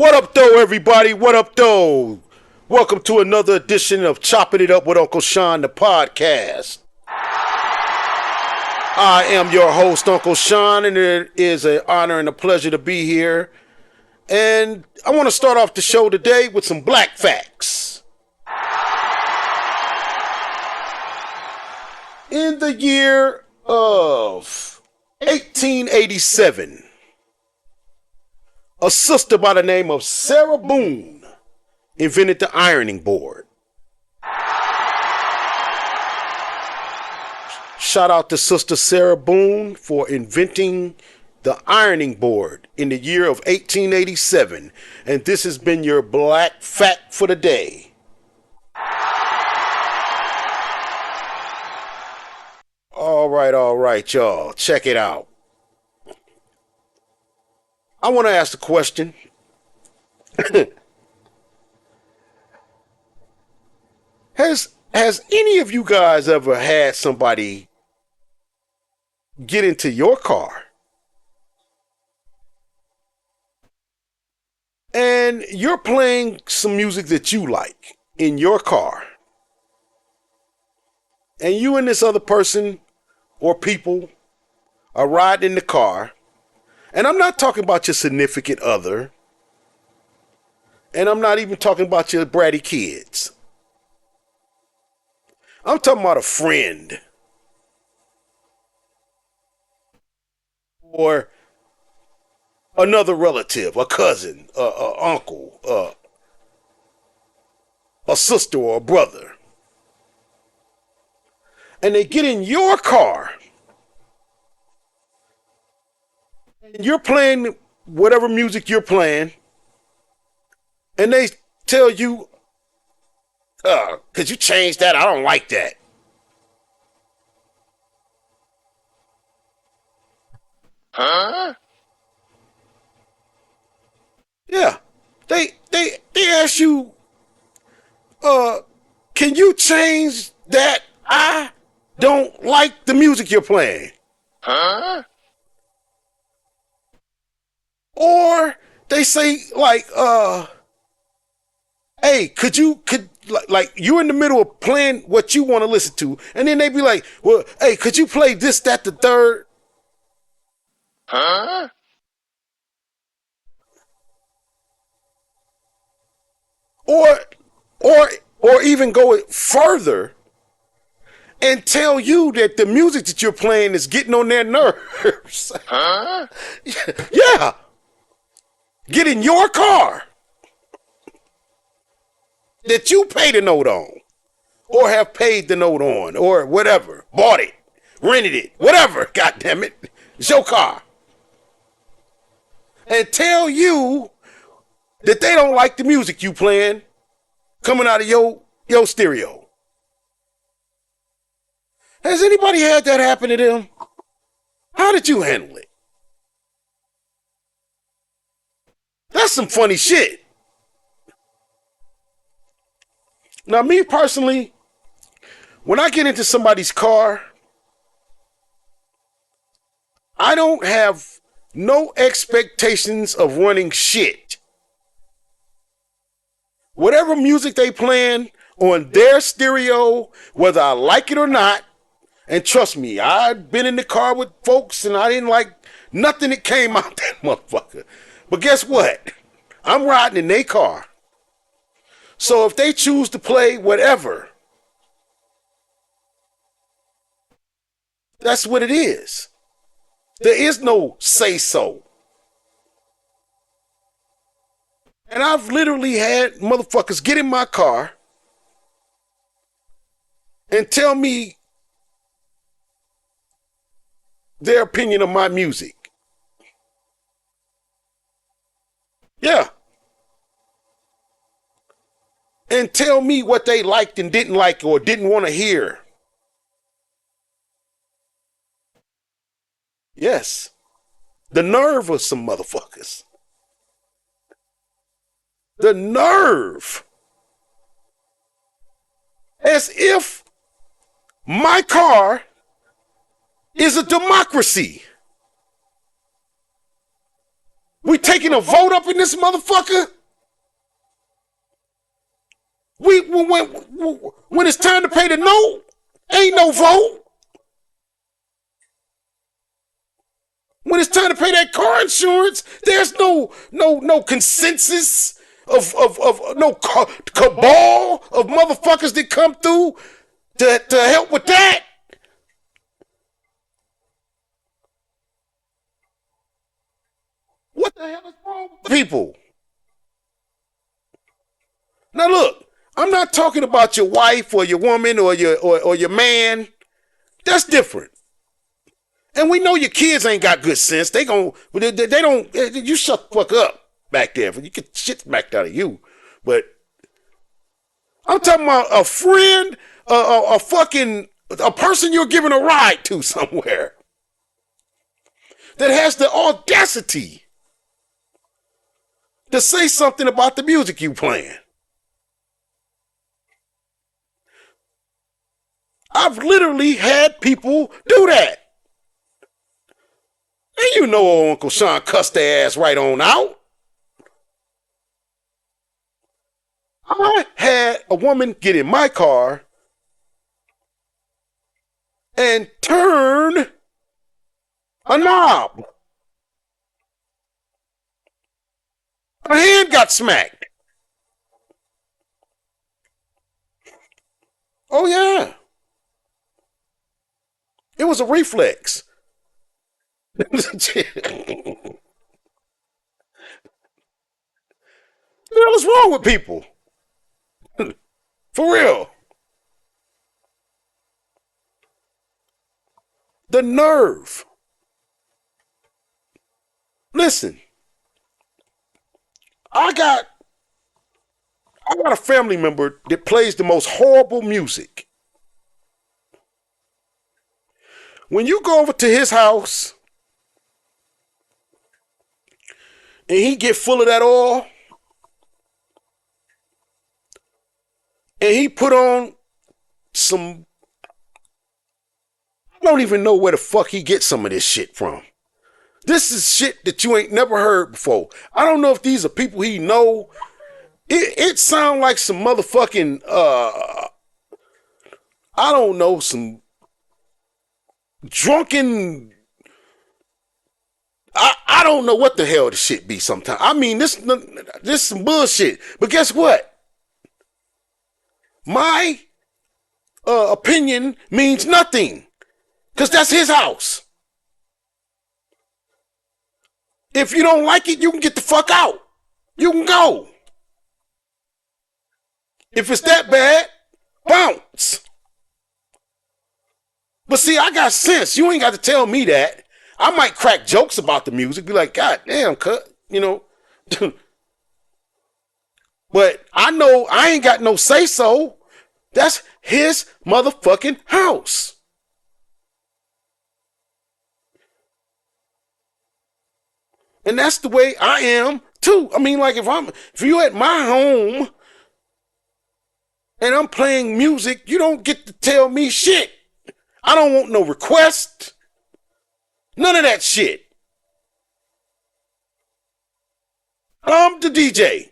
What up, though, everybody? What up, though? Welcome to another edition of Chopping It Up with Uncle Sean, the podcast. I am your host, Uncle Sean, and it is an honor and a pleasure to be here. And I want to start off the show today with some black facts. In the year of 1887, a sister by the name of Sarah Boone invented the ironing board. Shout out to Sister Sarah Boone for inventing the ironing board in the year of 1887. And this has been your black fact for the day. All right, y'all. Check it out. I want to ask the question. Has any of you guys ever had somebody get into your car and you're playing some music that you like in your car, and you and this other person or people are riding in the car? And I'm not talking about your significant other. And I'm not even talking about your bratty kids. I'm talking about a friend. Or another relative, a cousin, a uncle, a sister or a brother. And they get in your car. And you're playing whatever music you're playing, and they tell you, could you change that? I don't like that. Huh? Yeah. They ask you, can you change that? I don't like the music you're playing. Huh? Or they say like, hey, could like you're in the middle of playing what you want to listen to, and then they be like, well, hey, could you play this, that, the third? Huh? Or or even go further and tell you that the music that you're playing is getting on their nerves. Huh? Yeah. Get in your car that you paid a note on, or have paid the note on, or whatever, bought it, rented it, whatever, God damn it, it's your car, and tell you that they don't like the music you playing coming out of your stereo. Has anybody had that happen to them? How did you handle it? That's some funny shit. Now, me personally, when I get into somebody's car, I don't have no expectations of running shit. Whatever music they playing on their stereo, whether I like it or not, and trust me, I've been in the car with folks and I didn't like nothing that came out that motherfucker. But guess what? I'm riding in their car. So if they choose to play whatever, that's what it is. There is no say so. And I've literally had motherfuckers get in my car and tell me their opinion of my music. Yeah. And tell me what they liked and didn't like or didn't want to hear. Yes. The nerve of some motherfuckers. The nerve. As if my car is a democracy. We taking a vote up in this motherfucker? When it's time to pay the note, ain't no vote. When it's time to pay that car insurance, there's no consensus of no cabal of motherfuckers that come through to help with that. What the hell is wrong with people? Now look, I'm not talking about your wife or your woman or your man. That's different. And we know your kids ain't got good sense. They don't. You shut the fuck up back there. You get shit smacked out of you. But I'm talking about a friend, a person you're giving a ride to somewhere that has the audacity to say something about the music you playing. I've literally had people do that. And you know old Uncle Sean cussed their ass right on out. I had a woman get in my car and turn a knob. Her hand got smacked. Oh yeah. It was a reflex. What the hell is wrong with people? For real. The nerve. Listen, I got a family member that plays the most horrible music. When you go over to his house and he get full of that oil and he put on some, I don't even know where the fuck he gets some of this shit from. This is shit that you ain't never heard before. I don't know if these are people he know. It sound like some motherfucking, I don't know, some drunken, I don't know what the hell this shit be sometimes. I mean, this some bullshit. But guess what? My opinion means nothing. Because that's his house. If you don't like it, you can get the fuck out. You can go. If it's that bad, bounce. But see, I got sense. You ain't got to tell me that. I might crack jokes about the music, be like, God damn, cut, you know. But I know I ain't got no say so. That's his motherfucking house. And that's the way I am too. I mean, like if you at my home and I'm playing music, you don't get to tell me shit. I don't want no request. None of that shit. I'm the DJ.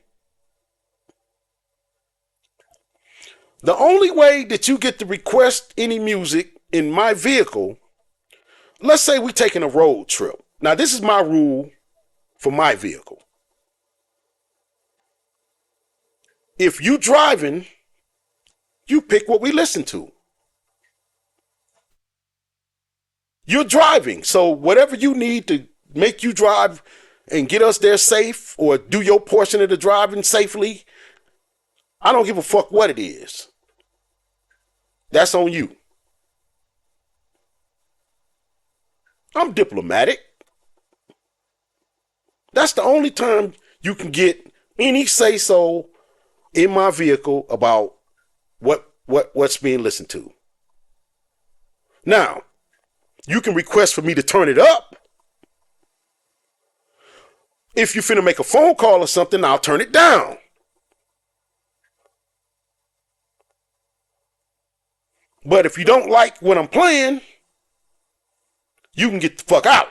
The only way that you get to request any music in my vehicle, let's say we taking a road trip. Now, this is my rule for my vehicle. If you driving, you pick what we listen to. You're driving, so whatever you need to make you drive and get us there safe or do your portion of the driving safely, I don't give a fuck what it is. That's on you. I'm diplomatic. That's the only time you can get any say-so in my vehicle about what's being listened to. Now, you can request for me to turn it up. If you finna make a phone call or something, I'll turn it down. But if you don't like what I'm playing, you can get the fuck out.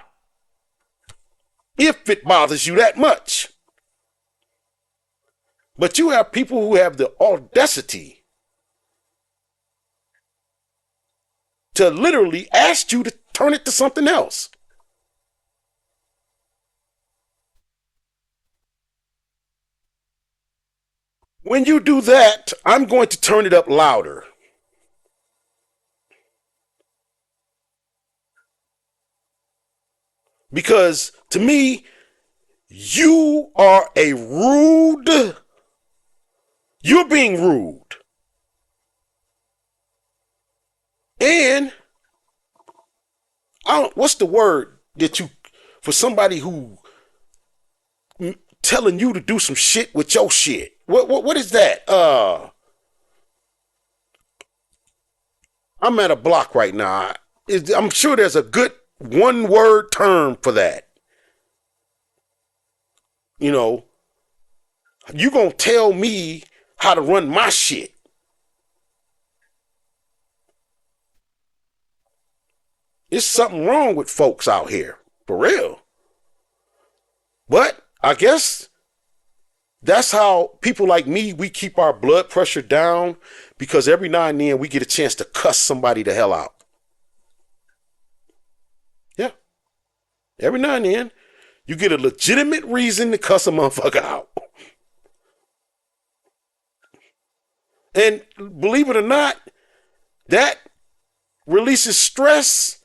if it bothers you that much. But you have people who have the audacity to literally ask you to turn it to something else. When you do that, I'm going to turn it up louder. Because to me, you are a rude. You're being rude. And what's the word that you, for somebody who telling you to do some shit with your shit? What is that? I'm at a block right now. I'm sure there's a good one word term for that. You know, you gonna tell me how to run my shit. There's something wrong with folks out here, for real. But I guess that's how people like me, we keep our blood pressure down, because every now and then we get a chance to cuss somebody the hell out. Yeah. Every now and then you get a legitimate reason to cuss a motherfucker out. And believe it or not, that releases stress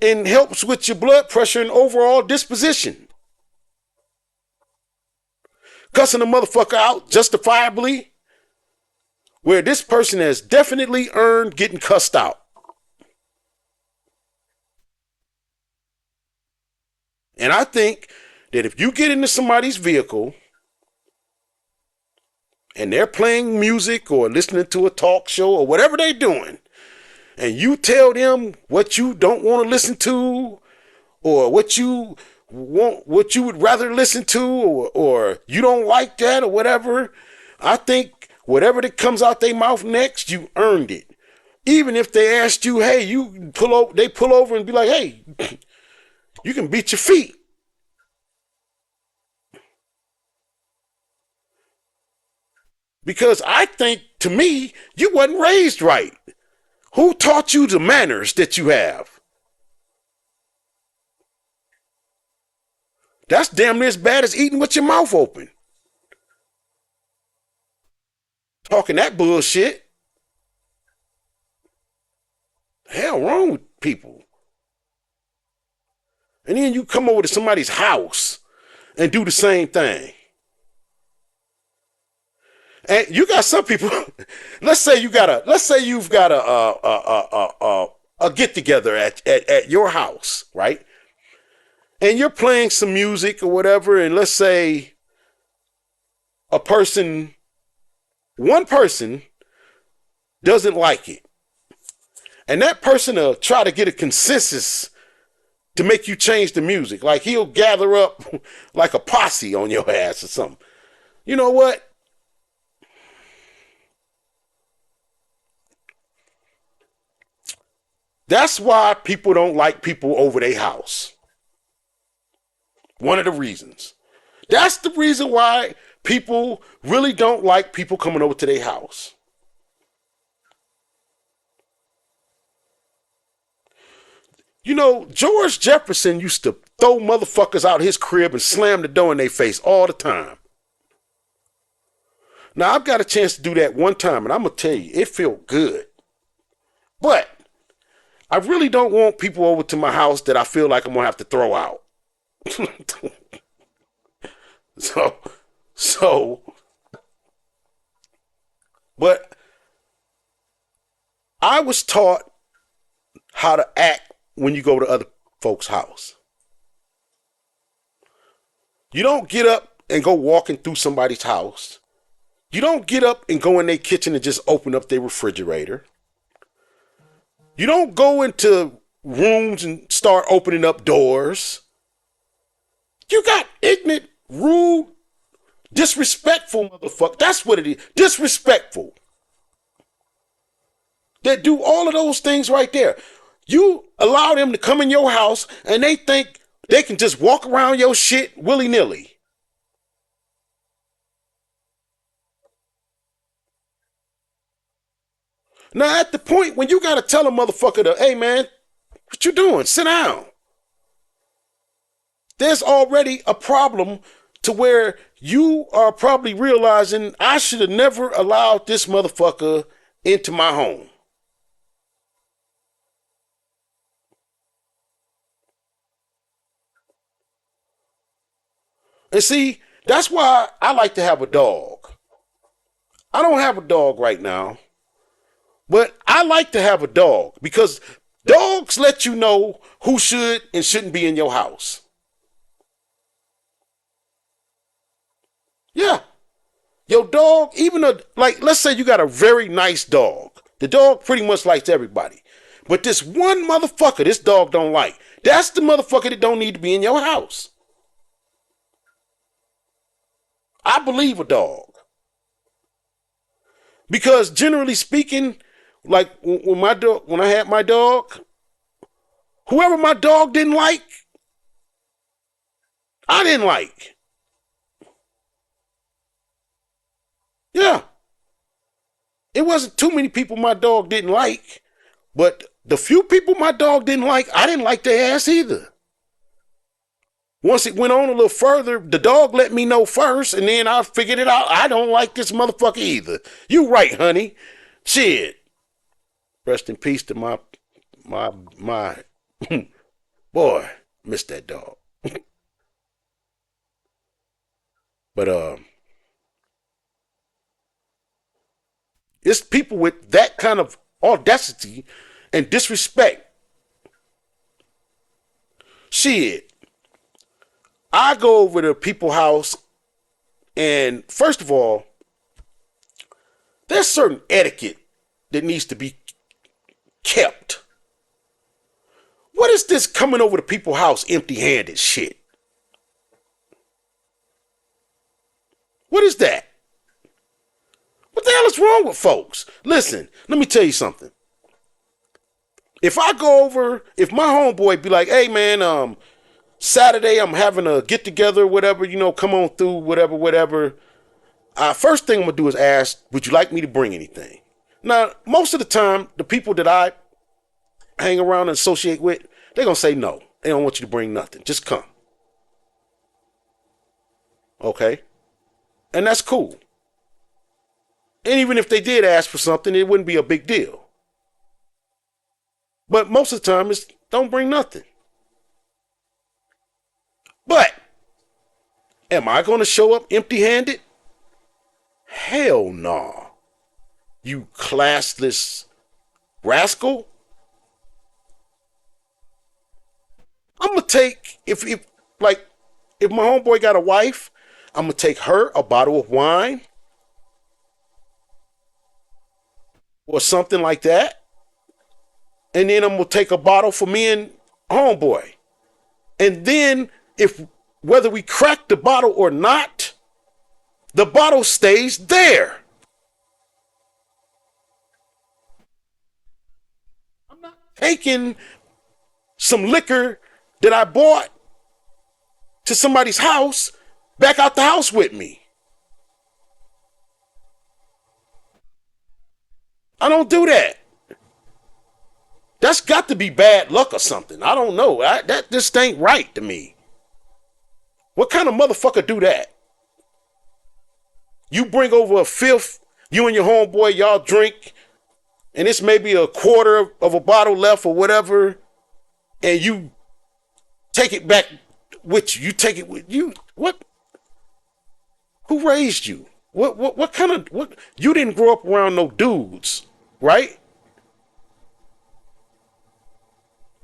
and helps with your blood pressure and overall disposition. Cussing a motherfucker out justifiably, where this person has definitely earned getting cussed out. And I think that if you get into somebody's vehicle and they're playing music or listening to a talk show or whatever they're doing, and you tell them what you don't want to listen to, or what you would rather listen to, or you don't like that or whatever, I think whatever that comes out their mouth next, you earned it. Even if they asked you, hey, they pull over and be like, hey, you can beat your feet. Because I think, to me, you wasn't raised right. Who taught you the manners that you have? That's damn near as bad as eating with your mouth open. Talking that bullshit. Hell wrong with people. And then you come over to somebody's house and do the same thing. And you got some people. Let's say you've got a get together at your house, right? And you're playing some music or whatever, and let's say one person doesn't like it, and that person will try to get a consensus to make you change the music. Like he'll gather up like a posse on your ass or something. You know what? That's why people don't like people over their house. One of the reasons. That's the reason why people really don't like people coming over to their house. You know, George Jefferson used to throw motherfuckers out his crib and slam the door in their face all the time. Now, I've got a chance to do that one time, and I'm going to tell you, it felt good. But I really don't want people over to my house that I feel like I'm going to have to throw out. But I was taught how to act when you go to other folks' house. You don't get up and go walking through somebody's house. You don't get up and go in their kitchen and just open up their refrigerator. You don't go into rooms and start opening up doors. You got ignorant, rude, disrespectful motherfucker. That's what it is. Disrespectful. That do all of those things right there. You allow them to come in your house and they think They can just walk around your shit willy-nilly. Now, at the point when you gotta tell a motherfucker to, hey man, what you doing? Sit down. There's already a problem to where you are probably realizing I should have never allowed this motherfucker into my home. And see, that's why I like to have a dog. I don't have a dog right now, but I like to have a dog because dogs let you know who should and shouldn't be in your house. Yeah. Your dog, even like, let's say you got a very nice dog. The dog pretty much likes everybody. But this one motherfucker this dog don't like, that's the motherfucker that don't need to be in your house. I believe a dog. Because generally speaking, like when I had my dog, whoever my dog didn't like, I didn't like. Yeah. It wasn't too many people my dog didn't like, but the few people my dog didn't like, I didn't like their ass either. Once it went on a little further, the dog let me know first, and then I figured it out. I don't like this motherfucker either. You right, honey. Shit. Rest in peace to my boy. Miss that dog. But it's people with that kind of audacity and disrespect. Shit. I go over to people's house, and first of all, there's certain etiquette that needs to be kept. What is this coming over to people's house empty-handed shit? What is that? What the hell is wrong with folks? Listen, let me tell you something. If I go over, if my homeboy be like, hey man, Saturday I'm having a get together, whatever, come on through, whatever. First thing I'm gonna do is ask, would you like me to bring anything? Now, most of the time, the people that I hang around and associate with, they're gonna say no. They don't want you to bring nothing. Just come. Okay? And that's cool. And even if they did ask for something, it wouldn't be a big deal. But most of the time, it's don't bring nothing. But, am I going to show up empty-handed? Hell no. You classless rascal. I'm going to take, if my homeboy got a wife, I'm going to take her a bottle of wine or something like that. And then I'm going to take a bottle for me and homeboy. And then whether we crack the bottle or not, the bottle stays there. I'm not taking some liquor that I bought to somebody's house back out the house with me. I don't do that. That's got to be bad luck or something. I don't know. That just ain't right to me. What kind of motherfucker do that? You bring over a fifth, you and your homeboy, y'all drink, and it's maybe a quarter of a bottle left or whatever, and you take it back with you. You take it with you. What? Who raised you? What kind of, you didn't grow up around no dudes, right?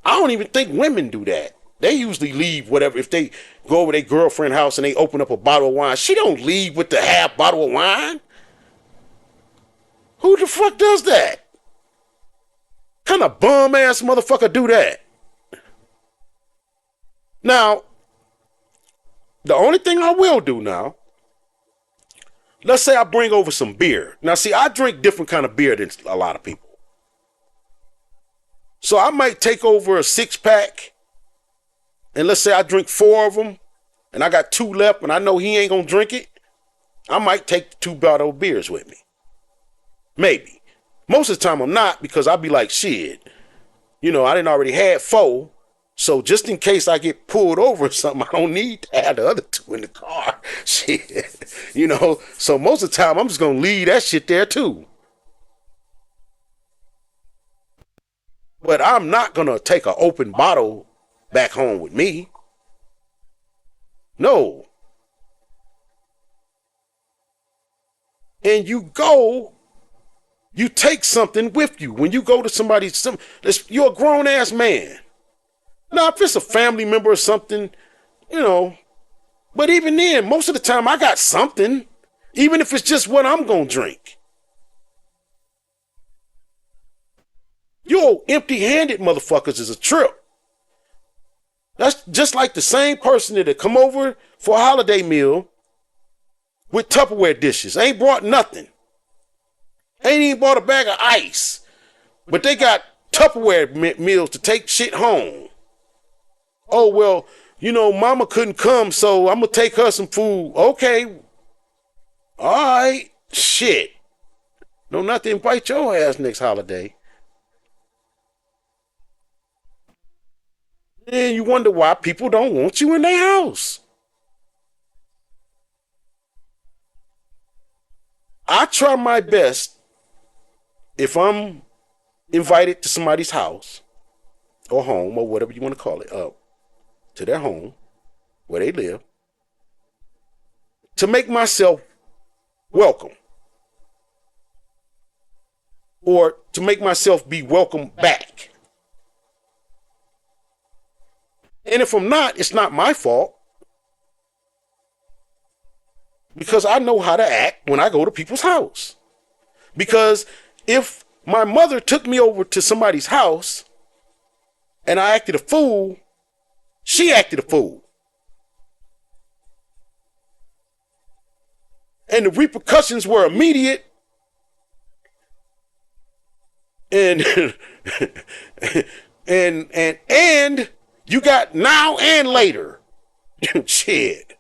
I don't even think women do that. They usually leave whatever. If they go over their girlfriend's house and they open up a bottle of wine, she don't leave with the half bottle of wine. Who the fuck does that? Kind of bum ass motherfucker do that? Now, the only thing I will do now, let's say I bring over some beer. Now, see, I drink different kind of beer than a lot of people. So I might take over a 6-pack and let's say I drink 4 of them, and I got 2 left, and I know he ain't gonna drink it, I might take the 2 bottle of beers with me. Maybe. Most of the time I'm not, because I'll be like, shit, I didn't already had 4. So just in case I get pulled over or something, I don't need to have the other 2 in the car. Shit. So most of the time I'm just gonna leave that shit there too. But I'm not gonna take an open bottle back home with me. No. And you take something with you. When you go to you're a grown ass man. Now, if it's a family member or something, but even then, most of the time I got something, even if it's just what I'm gonna drink. You empty-handed motherfuckers is a trip. That's just like the same person that'll come over for a holiday meal with Tupperware dishes. Ain't brought nothing. Ain't even bought a bag of ice. But they got Tupperware meals to take shit home. Oh, well, mama couldn't come, so I'm going to take her some food. Okay. All right. Shit. No, not to invite your ass next holiday. And you wonder why people don't want you in their house. I try my best, if I'm invited to somebody's house or home or whatever you want to call it, to their home where they live, to make myself welcome, or to make myself be welcome back. And if I'm not, it's not my fault, because I know how to act when I go to people's house. Because if my mother took me over to somebody's house and I acted a fool, she acted a fool. And the repercussions were immediate. And and you got now and later. Shit.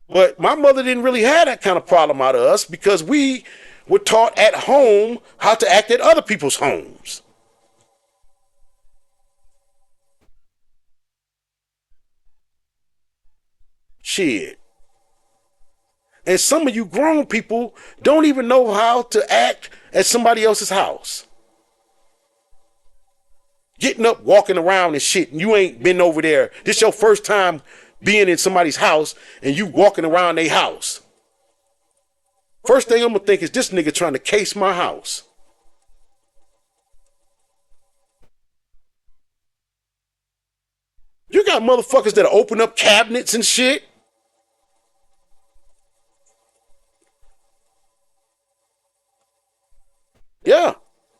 But my mother didn't really have that kind of problem out of us, because we were taught at home how to act at other people's homes. Shit. And some of you grown people don't even know how to act at somebody else's house. Getting up, walking around and shit, and you ain't been over there. This your first time being in somebody's house, and you walking around their house. First thing I'm gonna think is, this nigga trying to case my house. You got motherfuckers that open up cabinets and shit. Yeah.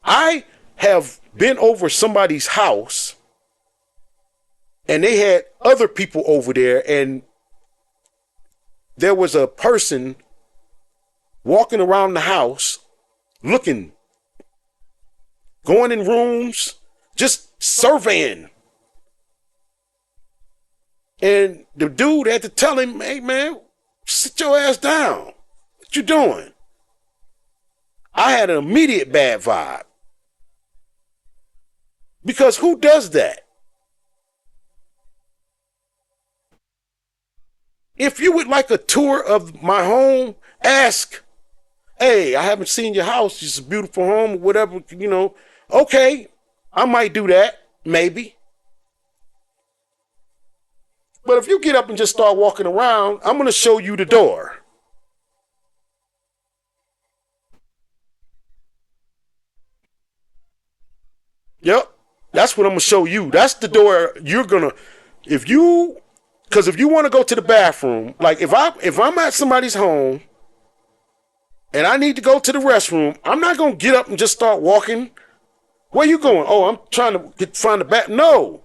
I have been over somebody's house and they had other people over there, and there was a person walking around the house looking, going in rooms, just surveying. And the dude had to tell him, hey man, sit your ass down. What you doing? I had an immediate bad vibe. Because who does that? If you would like a tour of my home, ask, hey, I haven't seen your house. It's a beautiful home, or whatever, Okay, I might do that, maybe. But if you get up and just start walking around, I'm going to show you the door. Yep, that's what I'm going to show you. That's the door you're going to, because if you want to go to the bathroom, like if I'm at somebody's home and I need to go to the restroom, I'm not going to get up and just start walking. Where you going? Oh, I'm trying to find the bath. No.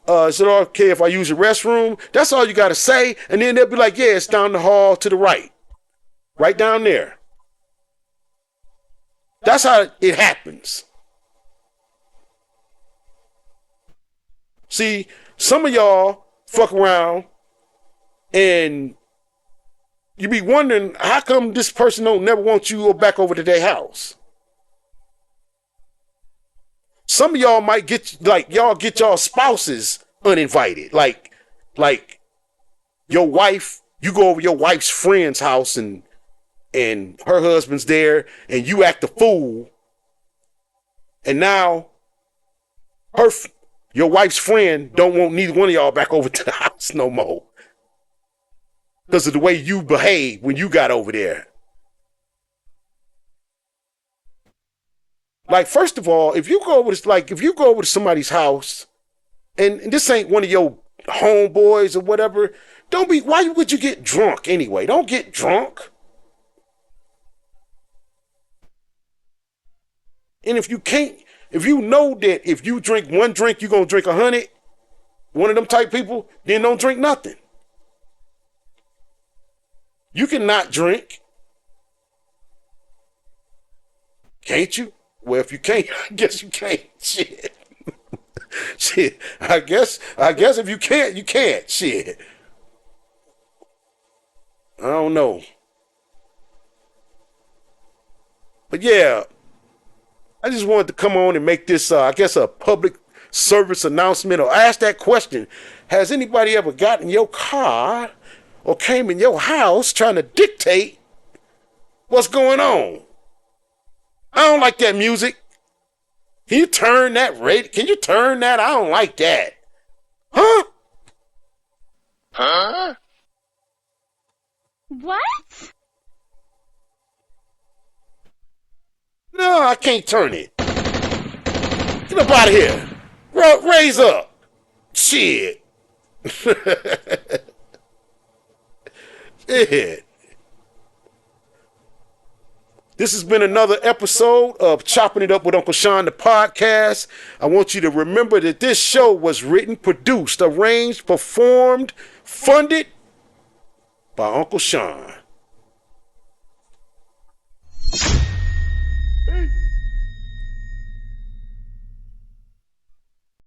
Is it okay if I use the restroom? That's all you got to say. And then they'll be like, yeah, it's down the hall to the right. Right down there. That's how it happens. See, some of y'all fuck around and you be wondering how come this person don't never want you back over to their house. Some of y'all might get y'all get y'all spouses uninvited. Like your wife, you go over your wife's friend's house and her husband's there and you act a fool. And now your wife's friend don't want neither one of y'all back over to the house no more. Because of the way you behaved when you got over there. Like, first of all, if you go over to somebody's house and this ain't one of your homeboys or whatever, why would you get drunk anyway? Don't get drunk. And if you know that if you drink one drink, you're going to drink 100, one of them type people, then don't drink nothing. You can not drink. Can't you? Well, if you can't, I guess you can't. Shit. Shit. I guess if you can't, you can't. Shit. I don't know. But yeah, I just wanted to come on and make this, I guess, a public service announcement or ask that question. Has anybody ever gotten in your car or came in your house trying to dictate what's going on? I don't like that music. Can you turn that rate? Can you turn that? I don't like that. Huh? Huh? What? No, I can't turn it. Get up out of here. Raise up. Shit. Shit. This has been another episode of Chopping It Up with Uncle Sean, the podcast. I want you to remember that this show was written, produced, arranged, performed, funded by Uncle Sean. Hey.